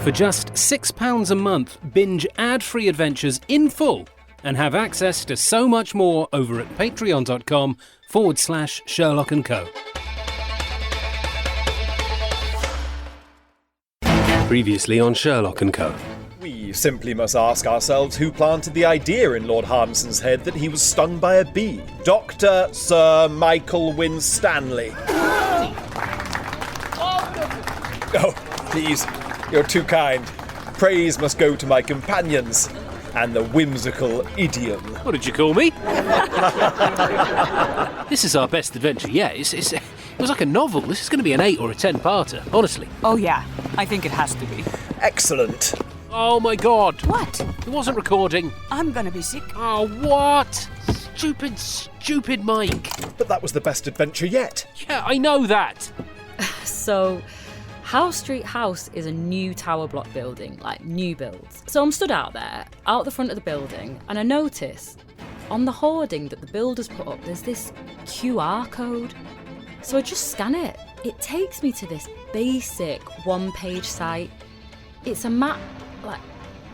For just £6 a month, binge ad-free adventures in full and have access to so much more over at patreon.com/Sherlock & Co. Previously on Sherlock & Co. We simply must ask ourselves who planted the idea in Lord Harmson's head that he was stung by a bee. Dr. Sir Michael Winstanley. Oh, please, you're too kind. Praise must go to my companions and the whimsical idiom. What did you call me? This is our best adventure yet. It was like a novel. This is going to be an 8 or a 10-parter, honestly. Oh yeah, I think it has to be. Excellent. Oh my god. What? It wasn't recording. I'm gonna be sick. Oh, what? Stupid Mike. But that was the best adventure yet. Yeah, I know that. So, House Street House is a new tower block building, like new builds. So I'm stood out there, out the front of the building, and I notice on the hoarding that the builders put up, there's this QR code. So I just scan it. It takes me to this basic one-page site. It's a map,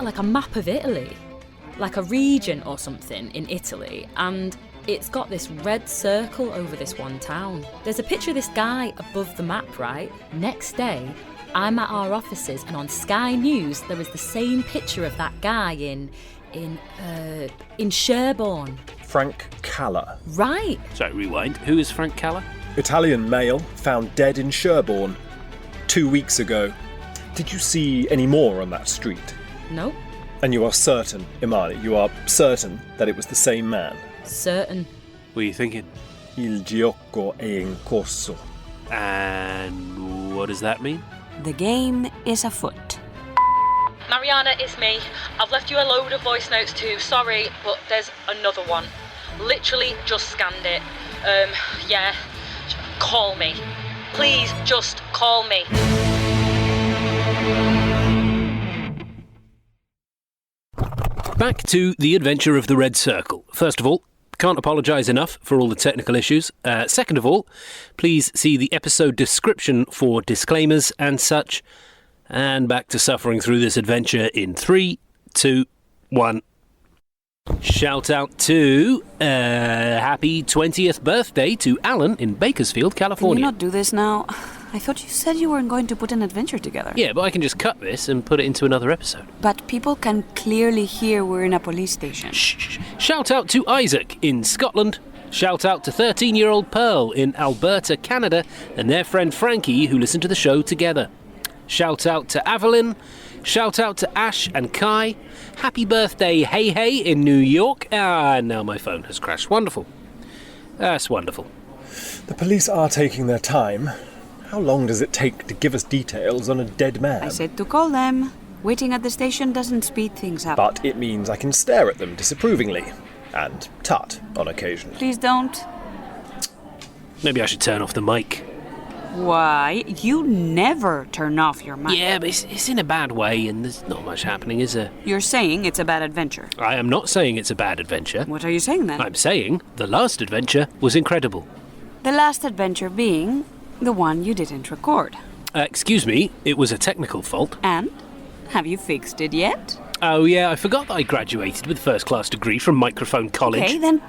like a map of Italy, like a region or something in Italy, and it's got this red circle over this one town. There's a picture of this guy above the map, right? Next day, I'm at our offices, and on Sky News, there was the same picture of that guy in Sherborne. Frank Calla. Right. Sorry, rewind. Who is Frank Calla? Italian male found dead in Sherborne 2 weeks ago. Did you see any more on that street? Nope. And you are certain, Imani, you are certain that it was the same man? Certain. What are you thinking? Il gioco è in corso. And what does that mean? The game is afoot. Mariana, it's me. I've left you a load of voice notes too. Sorry, but there's another one. Literally just scanned it. Yeah. Call me. Please, just call me. Back to the adventure of the Red Circle. First of all, can't apologise enough for all the technical issues. Second of all, please see the episode description for disclaimers and such. And back to suffering through this adventure in 3, 2, 1. Shout out to happy 20th birthday to Alan in Bakersfield, California. Can you not do this now? I thought you said you weren't going to put an adventure together. Yeah, but I can just cut this and put it into another episode. But people can clearly hear we're in a police station. Shh. Shout out to Isaac in Scotland. Shout out to 13-year-old Pearl in Alberta, Canada, and their friend Frankie who listen to the show together. Shout out to Evelyn. Shout out to Ash and Kai. Happy birthday, Hey in New York. Now my phone has crashed. Wonderful. That's wonderful. The police are taking their time. How long does it take to give us details on a dead man? I said to call them. Waiting at the station doesn't speed things up. But it means I can stare at them disapprovingly. And tut on occasion. Please don't. Maybe I should turn off the mic. Why? You never turn off your mic. Yeah, but it's in a bad way and there's not much happening, is there? You're saying it's a bad adventure. I am not saying it's a bad adventure. What are you saying then? I'm saying the last adventure was incredible. The last adventure being the one you didn't record. Excuse me, it was a technical fault. And? Have you fixed it yet? Oh yeah, I forgot that I graduated with a first-class degree from Microphone College. Okay, then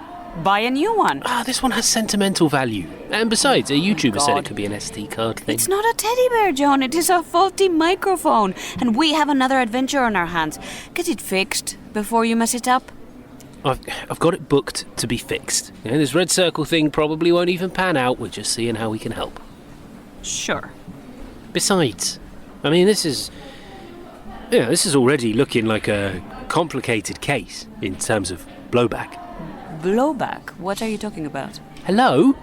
buy a new one. This one has sentimental value. And besides, a YouTuber said it could be an SD card thing. It's not a teddy bear, John. It is a faulty microphone. And we have another adventure on our hands. Get it fixed before you mess it up. I've got it booked to be fixed. This Red Circle thing probably won't even pan out. We're just seeing how we can help. Sure. Besides, I mean, this is already looking like a complicated case in terms of blowback. Blowback? What are you talking about? Hello?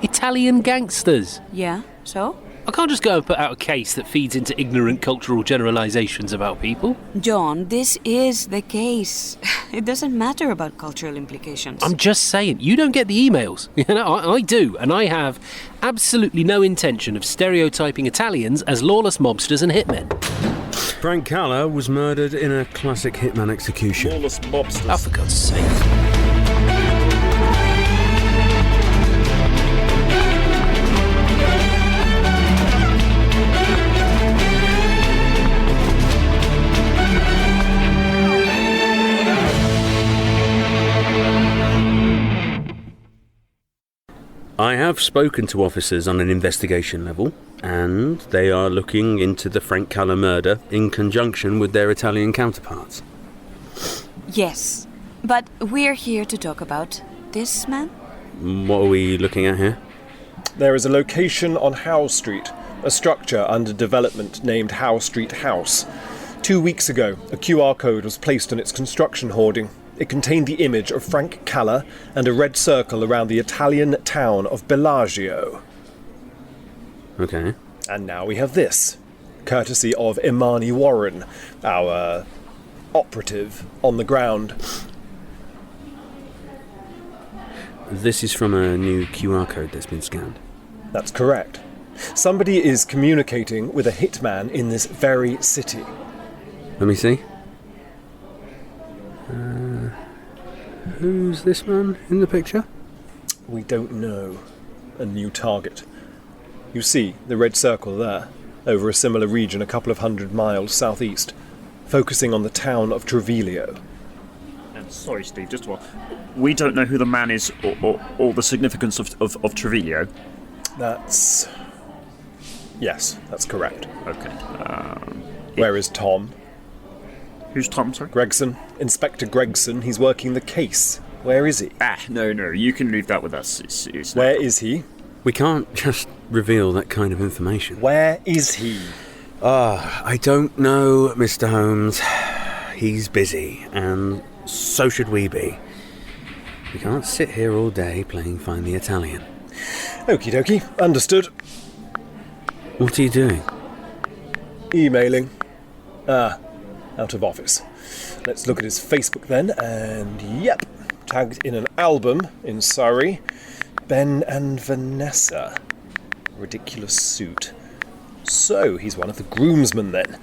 Italian gangsters. Yeah, so? I can't just go and put out a case that feeds into ignorant cultural generalisations about people. John, this is the case. It doesn't matter about cultural implications. I'm just saying, you don't get the emails. I do, and I have absolutely no intention of stereotyping Italians as lawless mobsters and hitmen. Frank Calla was murdered in a classic hitman execution. Lawless mobsters. Oh, for God's sake. have spoken to officers on an investigation level, and they are looking into the Frank Calla murder in conjunction with their Italian counterparts. Yes, but we're here to talk about this man. What are we looking at here? There is a location on Howe Street, a structure under development named Howe Street House. 2 weeks ago, a QR code was placed on its construction hoarding. It contained the image of Frank Calla and a red circle around the Italian town of Bellagio. Okay. And now we have this, courtesy of Imani Warren, our operative on the ground. This is from a new QR code that's been scanned. That's correct. Somebody is communicating with a hitman in this very city. Let me see. Who's this man in the picture? We don't know. A new target. You see the red circle there, over a similar region a couple of 100 miles southeast, focusing on the town of Treviglio. Sorry, Steve, just a while. We don't know who the man is or the significance of Treviglio. Yes, that's correct. Okay. Where is Tom? Who's Tom, sorry? Gregson. Inspector Gregson. He's working the case. Where is he? No, you can leave that with us. It's Where is he? We can't just reveal that kind of information. Where is he? I don't know, Mr. Holmes. He's busy, and so should we be. We can't sit here all day playing Find the Italian. Okie dokie. Understood. What are you doing? Emailing. Out of office. Let's look at his Facebook then, and yep, tagged in an album in Surrey. Ben and Vanessa. Ridiculous suit. So, he's one of the groomsmen then.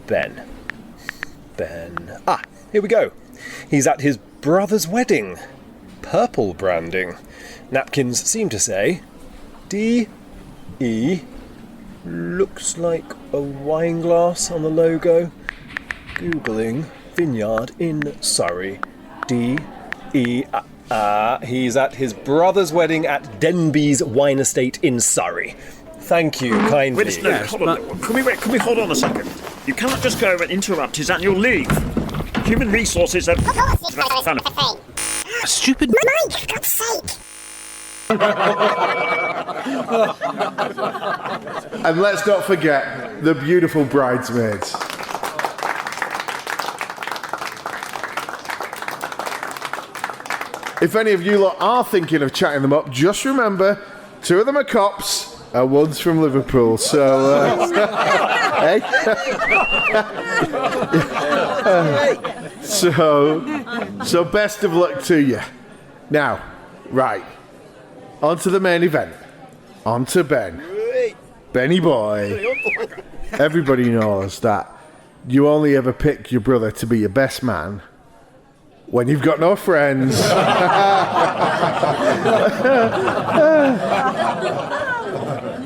Ben. Here we go. He's at his brother's wedding. Purple branding. Napkins seem to say D.E. Looks like a wine glass on the logo. Googling vineyard in Surrey. D.E. He's at his brother's wedding at Denby's Wine Estate in Surrey. Thank you kindly. Wait a second, hold on. Can we hold on a second? You cannot just go and interrupt his annual leave. Human resources are... Stupid... Mike, for God's sake! And let's not forget the beautiful bridesmaids. If any of you lot are thinking of chatting them up, just remember, 2 of them are cops and 1's from Liverpool, so... hey? So best of luck to you. Now, right, on to the main event. On to Ben. Benny boy. Everybody knows that you only ever pick your brother to be your best man when you've got no friends.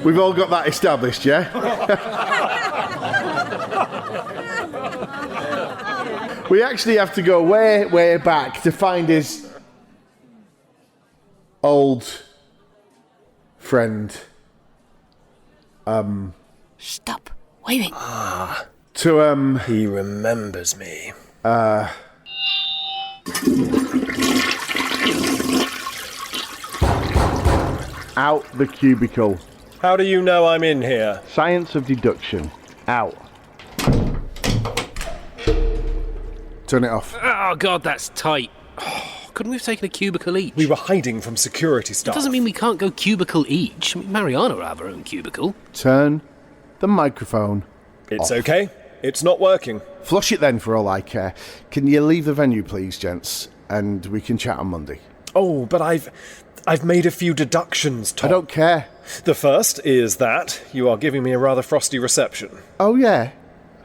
We've all got that established, yeah? We actually have to go way, way back to find his old friend. Stop. Wait. He remembers me. Out the cubicle. How do you know I'm in here? Science of deduction. Out. Turn it off. Oh, God, that's tight. Oh, couldn't we have taken a cubicle each? We were hiding from security It staff. doesn't mean we can't go cubicle each. I mean, Mariana will have her own cubicle. Turn the microphone. It's off. okay. It's not working. Flush it then for all I care. Can you leave the venue, please, gents? And we can chat on Monday. Oh, but I've made a few deductions, Tom. I don't care. The first is that you are giving me a rather frosty reception. Oh, yeah?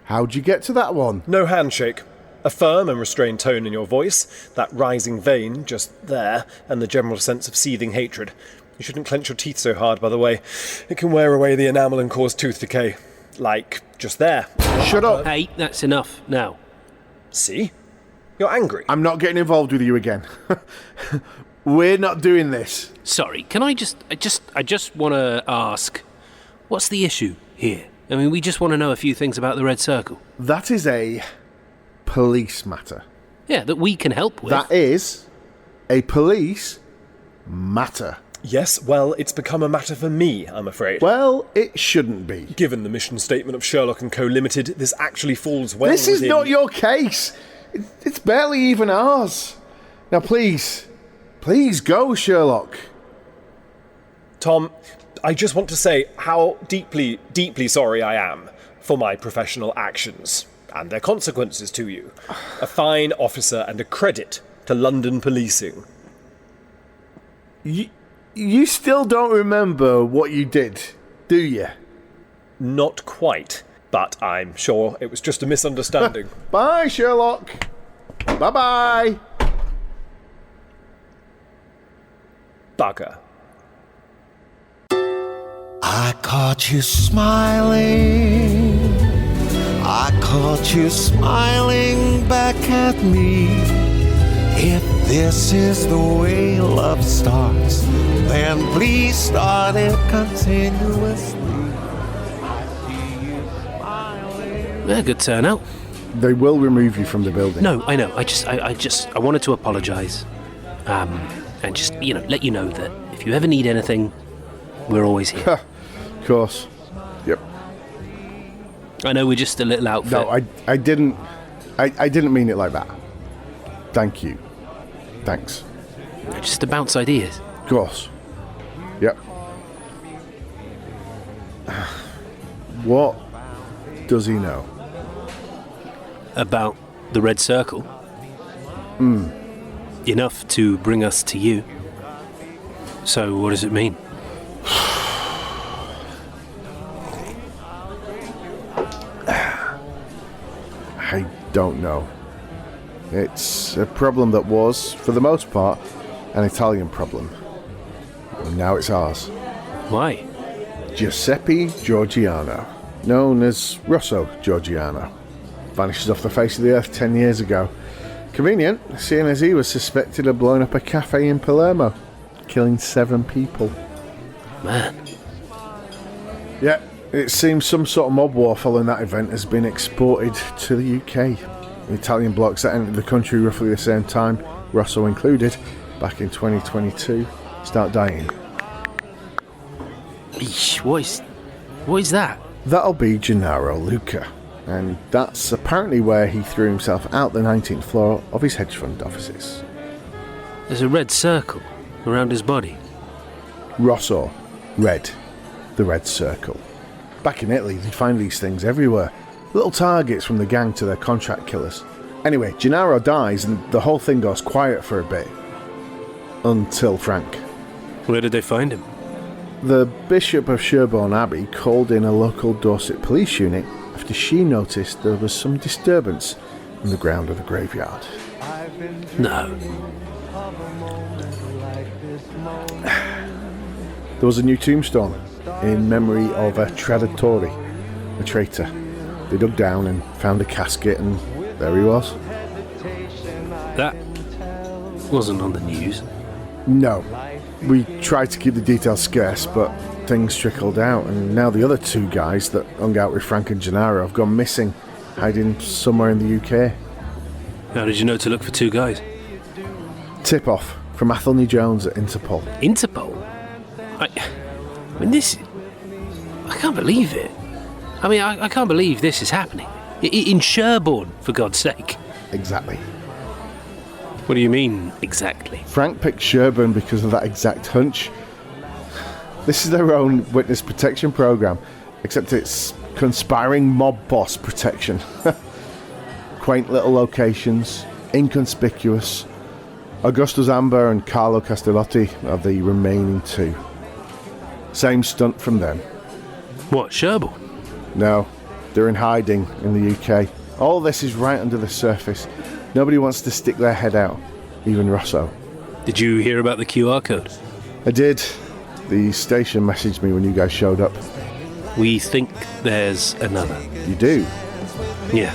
How'd you get to that one? No handshake. A firm and restrained tone in your voice, that rising vein just there, and the general sense of seething hatred. You shouldn't clench your teeth so hard, by the way. It can wear away the enamel and cause tooth decay. Like, just there. Shut up. Hey, that's enough now. See? You're angry. I'm not getting involved with you again. We're not doing this. Sorry, can I just I just want to ask, what's the issue here? I mean, we just want to know a few things about the Red Circle. That is a police matter. Yeah, that we can help with. That is a police matter. Yes, well, it's become a matter for me, I'm afraid. Well, it shouldn't be. Given the mission statement of Sherlock & Co. Limited, this actually falls well This is within... not your case. It's barely even ours. Now, please go, Sherlock. Tom, I just want to say how deeply, deeply sorry I am for my professional actions and their consequences to you. A fine officer and a credit to London policing. You still don't remember what you did, do you? Not quite, but I'm sure it was just a misunderstanding. Bye, Sherlock. Bye-bye. Bugger. I caught you smiling. I caught you smiling back at me. If this is the way love starts, then please start it continuously. I see you smiling. Yeah, good turnout. They will remove you from the building. No, I know. I wanted to apologise. And just, let you know that if you ever need anything, we're always here. Of course. Yep. I know we're just a little outfit. No, I didn't mean it like that. Thank you. Thanks. Just to bounce ideas. Of course. Yep. What does he know? About the Red Circle. Enough to bring us to you. So what does it mean? I don't know. It's a problem that was, for the most part, an Italian problem. And now it's ours. Why? Giuseppe Giorgiano, known as Rosso Giorgiano, vanishes off the face of the earth 10 years ago. Convenient, seeing as he was suspected of blowing up a cafe in Palermo, killing 7 people. Man. Yeah, it seems some sort of mob war following that event has been exported to the UK. The Italian blocks that entered the country roughly the same time, Rosso included, back in 2022, start dying. Eesh, what is that? That'll be Gennaro Luca, and that's apparently where he threw himself out the 19th floor of his hedge fund offices. There's a red circle around his body. Rosso, red, the red circle. Back in Italy, they'd find these things everywhere. Little targets from the gang to their contract killers. Anyway, Gennaro dies and the whole thing goes quiet for a bit. Until Frank. Where did they find him? The Bishop of Sherborne Abbey called in a local Dorset police unit after she noticed there was some disturbance in the ground of the graveyard. No. There was a new tombstone in memory of a traditore, a traitor. They dug down and found a casket, and there he was. That wasn't on the news. No. We tried to keep the details scarce, but things trickled out, and now the other 2 guys that hung out with Frank and Gennaro have gone missing, hiding somewhere in the UK. How did you know to look for 2 guys? Tip-off from Athelney Jones at Interpol. Interpol? I mean, this... I can't believe it. I mean, I can't believe this is happening. In Sherborne, for God's sake. Exactly. What do you mean, exactly? Frank picked Sherborne because of that exact hunch. This is their own witness protection program, except it's conspiring mob boss protection. Quaint little locations, inconspicuous. Augusto Zamba and Carlo Castellotti are the remaining 2. Same stunt from them. What, Sherborne? No, they're in hiding in the UK. All this is right under the surface. Nobody wants to stick their head out, even Rosso. Did you hear about the QR code? I did. The station messaged me when you guys showed up. We think there's another. You do? Yeah.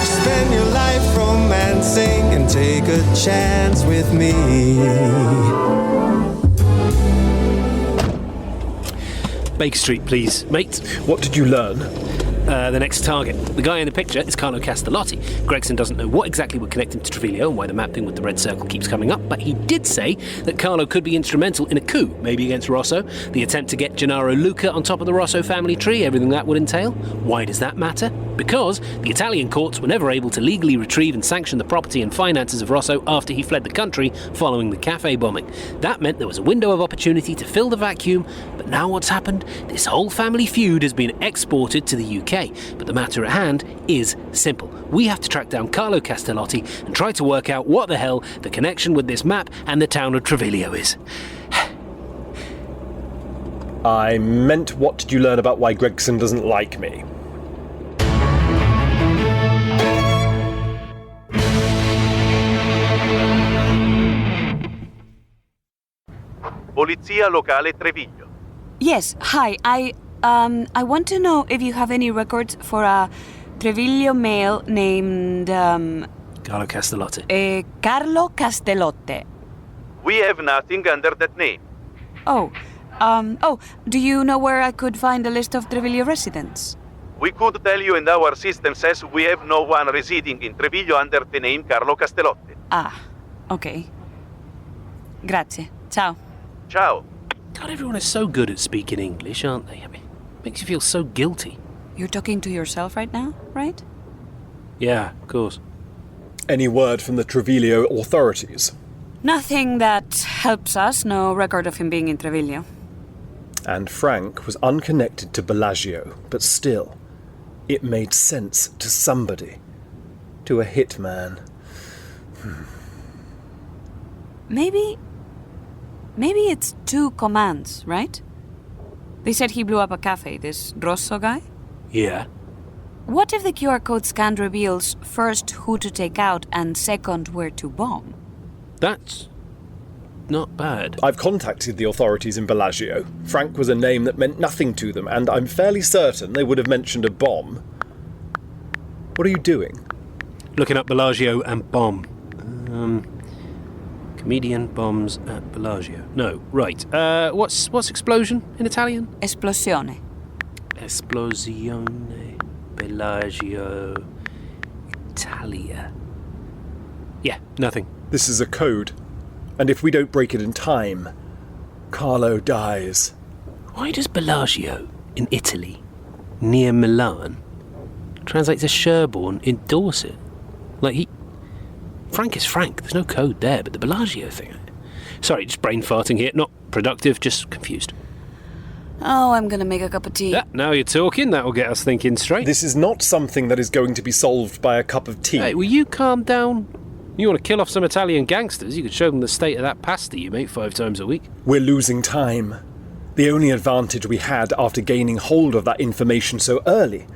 Spend your life romancing and take a chance with me. Baker Street, please, mate. What did you learn? The next target. The guy in the picture is Carlo Castellotti. Gregson doesn't know what exactly would connect him to Treviglio and why the map thing with the red circle keeps coming up, but he did say that Carlo could be instrumental in a coup, maybe against Rosso, the attempt to get Gennaro Luca on top of the Rosso family tree, everything that would entail. Why does that matter? Because the Italian courts were never able to legally retrieve and sanction the property and finances of Rosso after he fled the country following the cafe bombing. That meant there was a window of opportunity to fill the vacuum, but now what's happened? This whole family feud has been exported to the UK. But the matter at hand is simple. We have to track down Carlo Castellotti and try to work out what the hell the connection with this map and the town of Treviglio is. I meant, what did you learn about why Gregson doesn't like me? Polizia Locale Treviglio. Yes, hi. I want to know if you have any records for a Treviglio male named, Carlo Castellotti. Carlo Castellotti. We have nothing under that name. Oh, do you know where I could find a list of Treviglio residents? We could tell you, and our system says we have no one residing in Treviglio under the name Carlo Castellotti. Ah, okay. Grazie. Ciao. Ciao. God, everyone is so good at speaking English, aren't they? I mean, makes you feel so guilty. You're talking to yourself right now, right? Yeah, of course. Any word from the Treviglio authorities? Nothing that helps us. No record of him being in Treviglio. And Frank was unconnected to Bellagio, but still, it made sense to somebody. To a hitman. Maybe it's two commands, right? They said he blew up a cafe, this Rosso guy? Yeah. What if the QR code scan reveals first who to take out and second where to bomb? That's not bad. I've contacted the authorities in Bellagio. Frank was a name that meant nothing to them, and I'm fairly certain they would have mentioned a bomb. What are you doing? Looking up Bellagio and bomb. Comedian bombs at Bellagio. No, right. What's explosion in Italian? Esplosione. Esplosione. Bellagio. Italia. Yeah, nothing. This is a code. And if we don't break it in time, Carlo dies. Why does Bellagio, in Italy, near Milan, translate to Sherborne in Dorset? Frank is Frank, there's no code there, but the Bellagio thing... Sorry, just brain farting here, not productive, just confused. Oh, I'm gonna make a cup of tea. Yeah, now you're talking, that'll get us thinking straight. This is not something that is going to be solved by a cup of tea. Hey, will you calm down? You want to kill off some Italian gangsters, you could show them the state of that pasta you make 5 times a week. We're losing time. The only advantage we had after gaining hold of that information so early.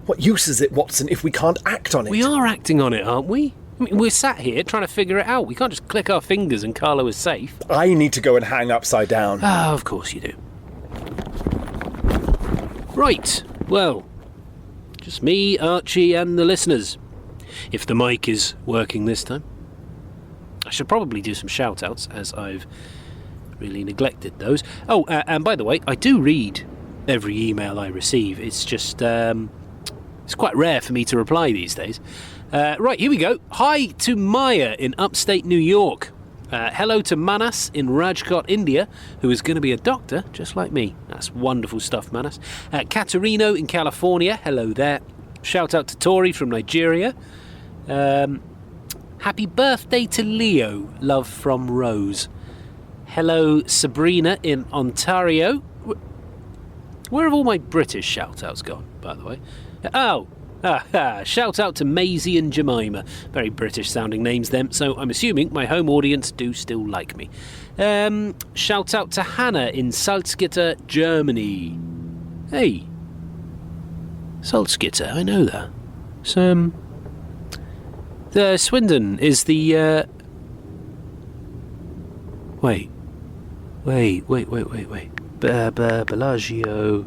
What use is it, Watson, if we can't act on it? We are acting on it, aren't we? I mean, we're sat here trying to figure it out. We can't just click our fingers and Carlo is safe. I need to go and hang upside down. Ah, of course you do. Right, well, just me, Archie, and the listeners. If the mic is working this time. I should probably do some shout-outs, as I've really neglected those. Oh, and by the way, I do read every email I receive. It's just, it's quite rare for me to reply these days. Right, here we go. Hi to Maya in upstate New York. Hello to Manas in Rajkot, India, who is going to be a doctor, just like me. That's wonderful stuff, Manas. Caterino in California. Hello there. Shout out to Tori from Nigeria. Happy birthday to Leo. Love from Rose. Hello, Sabrina in Ontario. Where have all my British shout-outs gone, by the way? Shout out to Maisie and Jemima. Very British-sounding names, them, so I'm assuming my home audience do still like me. Shout out to Hannah in Salzgitter, Germany. Hey. Salzgitter, I know that. So, the Swindon is the, Wait. Bellagio,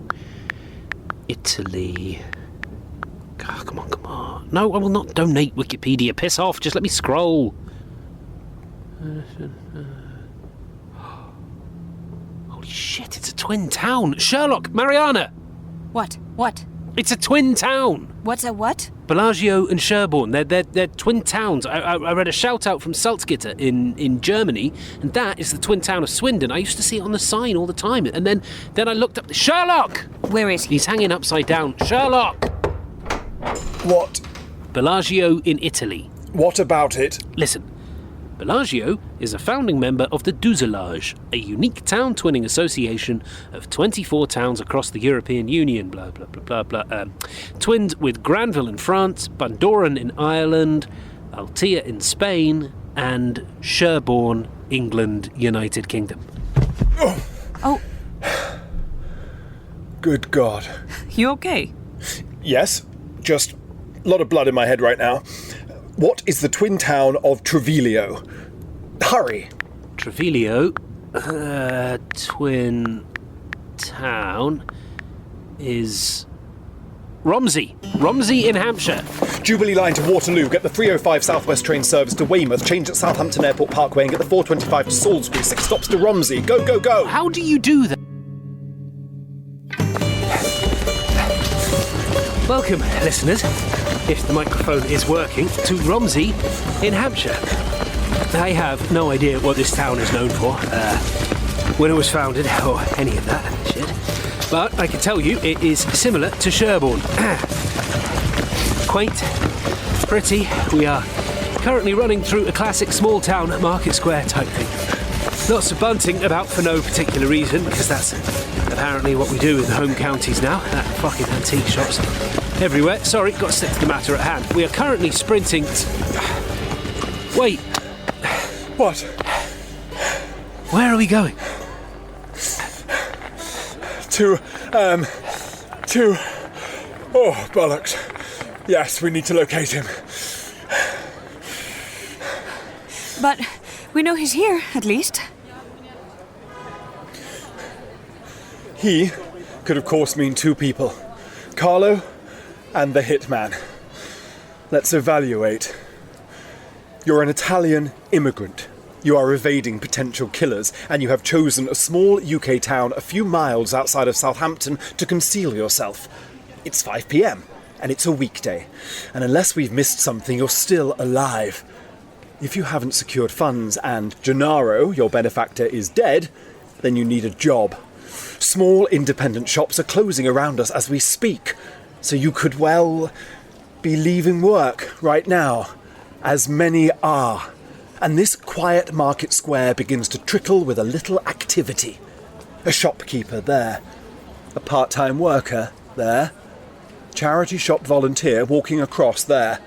Italy. Oh, come on. No, I will not donate Wikipedia. Piss off. Just let me scroll. Holy Shit, it's a twin town. Sherlock, Mariana! What? It's a twin town! What's a what? Bellagio and Sherborne, they're twin towns. I read a shout-out from Salzgitter in Germany, and that is the twin town of Swindon. I used to see it on the sign all the time, and then I looked up... Sherlock! Where is he? He's hanging upside down. Sherlock! What? Bellagio in Italy. What about it? Listen, Bellagio is a founding member of the Duselage, a unique town twinning association of 24 towns across the European Union, blah, blah, blah, blah, blah. Twinned with Granville in France, Bundoran in Ireland, Altea in Spain, and Sherborne, England, United Kingdom. Oh, Good God. you okay? Yes, just a lot of blood in my head right now. What is the twin town of Treviglio? Hurry! Treviglio, twin town, is Romsey. Romsey in Hampshire. Jubilee line to Waterloo, get the 305 Southwest train service to Weymouth, change at Southampton Airport Parkway and get the 425 to Salisbury, 6 stops to Romsey. Go, go, go! How do you do that? Welcome, listeners, if the microphone is working, to Romsey in Hampshire. I have no idea what this town is known for, when it was founded, or any of that shit. But I can tell you it is similar to Sherborne. Quaint, pretty. We are currently running through a classic small town market square type thing. Lots of bunting about for no particular reason, because that's apparently what we do in the home counties now. Fucking antique shops everywhere. Sorry, got to stick to the matter at hand. We are currently sprinting... Wait. What? Where are we going? Oh, bollocks. Yes, we need to locate him. But we know he's here, at least. He could, of course, mean two people. Carlo and the hitman. Let's evaluate. You're an Italian immigrant. You are evading potential killers, and you have chosen a small UK town a few miles outside of Southampton to conceal yourself. It's 5 p.m, and it's a weekday. And unless we've missed something, you're still alive. If you haven't secured funds and Gennaro, your benefactor, is dead, then you need a job. Small independent shops are closing around us as we speak, so you could, well, be leaving work right now, as many are. And this quiet market square begins to trickle with a little activity. A shopkeeper there, a part-time worker there, charity shop volunteer walking across there.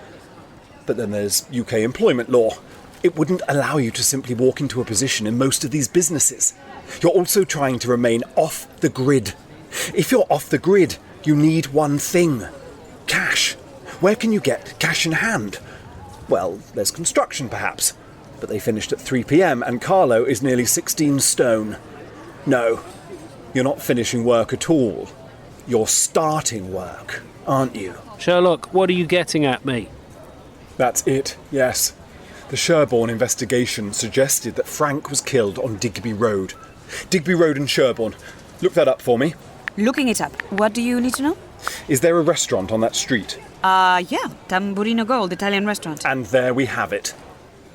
But then there's UK employment law. It wouldn't allow you to simply walk into a position in most of these businesses. You're also trying to remain off the grid. If you're off the grid, you need one thing. Cash. Where can you get cash in hand? Well, there's construction perhaps, but they finished at 3 p.m. and Carlo is nearly 16 stone. No, you're not finishing work at all. You're starting work, aren't you? Sherlock, what are you getting at me? That's it, yes. The Sherborne investigation suggested that Frank was killed on Digby Road. Digby Road in Sherborne. Look that up for me. Looking it up. What do you need to know? Is there a restaurant on that street? Yeah. Tamburino Gold, Italian restaurant. And there we have it.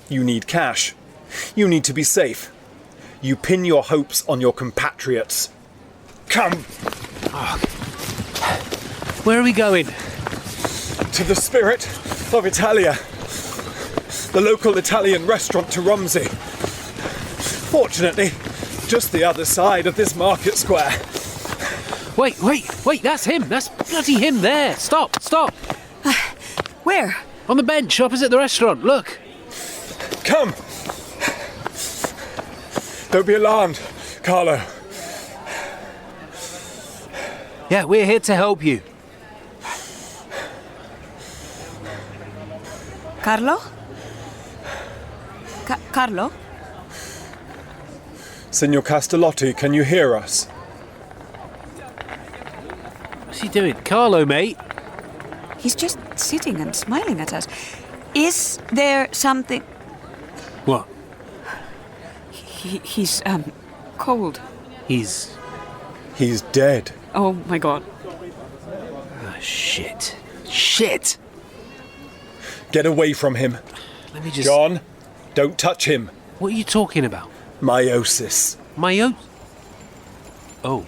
You need cash. You need to be safe. You pin your hopes on your compatriots. Come! Where are we going? To the spirit of Italia. The local Italian restaurant to Romsey. Fortunately, just the other side of this market square. Wait, that's him. That's bloody him there. Stop. Where? On the bench opposite the restaurant. Look. Come! Don't be alarmed, Carlo. Yeah, we're here to help you. Carlo? Carlo? Signor Castellotti, can you hear us? What's he doing? Carlo, mate. He's just sitting and smiling at us. Is there something... What? He's, cold. He's dead. Oh my god. Shit. Shit! Get away from him. Let me just... John, don't touch him. What are you talking about? Meiosis. Oh.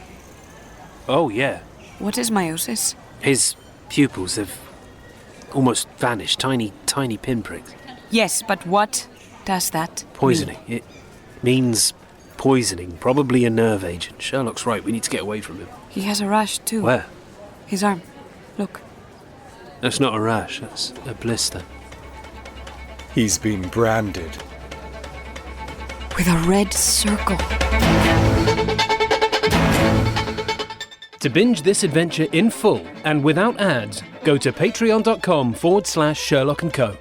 Oh, yeah. What is meiosis? His pupils have almost vanished. Tiny pinpricks. Yes, but what does that Poisoning. mean? It means poisoning. Probably a nerve agent. Sherlock's right. We need to get away from him. He has a rash too. Where? His arm. Look. That's not a rash. That's a blister. He's been branded. With a red circle. To binge this adventure in full and without ads, go to patreon.com/Sherlock & Co.